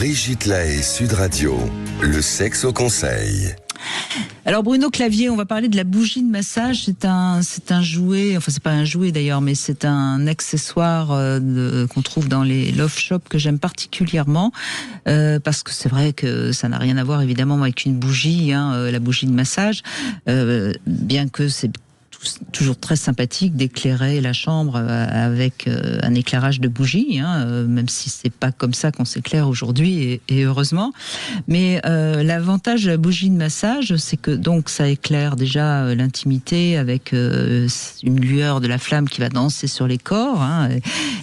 Brigitte Lahaie, Sud Radio, le sexe au conseil. Alors Bruno Clavier, on va parler de la bougie de massage. C'est un jouet, enfin c'est pas un jouet d'ailleurs, mais c'est un accessoire qu'on trouve dans les love shops que j'aime particulièrement parce que c'est vrai que ça n'a rien à voir évidemment avec une bougie, la bougie de massage, bien que c'est toujours très sympathique d'éclairer la chambre avec un éclairage de bougie, même si c'est pas comme ça qu'on s'éclaire aujourd'hui et heureusement. Mais l'avantage de la bougie de massage, c'est que donc ça éclaire déjà l'intimité avec une lueur de la flamme qui va danser sur les corps,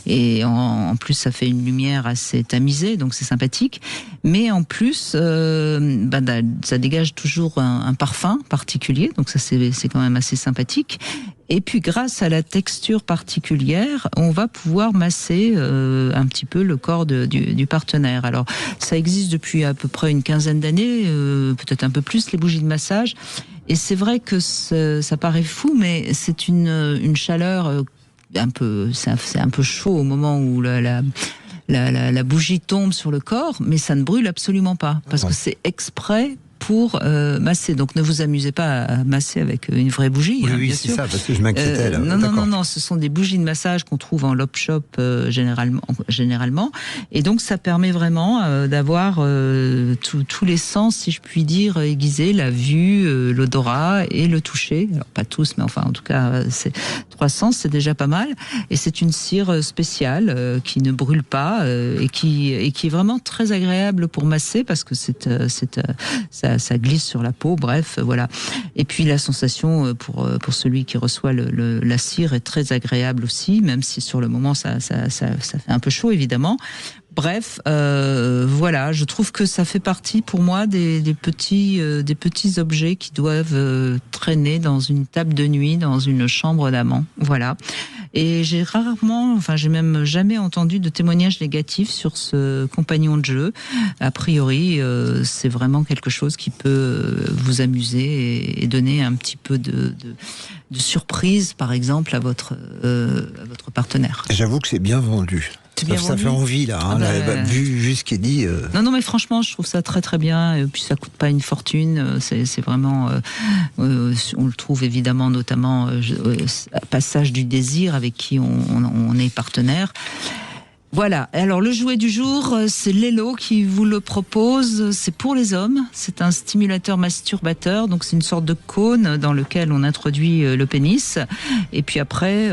et en plus ça fait une lumière assez tamisée, donc c'est sympathique. Mais en plus, ça dégage toujours un parfum particulier, donc ça c'est quand même assez sympathique. Et puis grâce à la texture particulière, on va pouvoir masser un petit peu le corps du partenaire. Alors ça existe depuis à peu près une quinzaine d'années, peut-être un peu plus, les bougies de massage. Et c'est vrai que ça paraît fou, mais c'est une chaleur c'est un peu chaud au moment où la bougie tombe sur le corps, mais ça ne brûle absolument pas, parce que c'est exprès pour masser. Donc ne vous amusez pas à masser avec une vraie bougie. Oui, bien c'est sûr. ça, parce que je m'inquiétais là. Non, ce sont des bougies de massage qu'on trouve en love shop généralement. Et donc ça permet vraiment d'avoir tous les sens, si je puis dire, aiguisés, la vue, l'odorat et le toucher. Alors pas tous, mais enfin en tout cas, c'est 3 sens, c'est déjà pas mal. Et c'est une cire spéciale qui ne brûle pas et qui est vraiment très agréable pour masser, parce que ça glisse sur la peau, bref, voilà. Et puis la sensation pour celui qui reçoit la cire est très agréable aussi, même si sur le moment ça fait un peu chaud évidemment. Bref, voilà, je trouve que ça fait partie pour moi des petits objets qui doivent traîner dans une table de nuit, dans une chambre d'amant. Voilà. Et j'ai même jamais entendu de témoignage négatif sur ce compagnon de jeu. A priori, c'est vraiment quelque chose qui peut vous amuser et donner un petit peu de surprise, par exemple, à votre partenaire. J'avoue que c'est bien vendu. Ça fait envie là, vu ce qui est dit. Non, mais franchement, je trouve ça très très bien. Et puis ça coûte pas une fortune. C'est vraiment, on le trouve évidemment notamment Passage du Désir, avec qui on est partenaire. Voilà. Alors le jouet du jour, c'est Lelo qui vous le propose. C'est pour les hommes. C'est un stimulateur masturbateur. Donc c'est une sorte de cône dans lequel on introduit le pénis. Et puis après.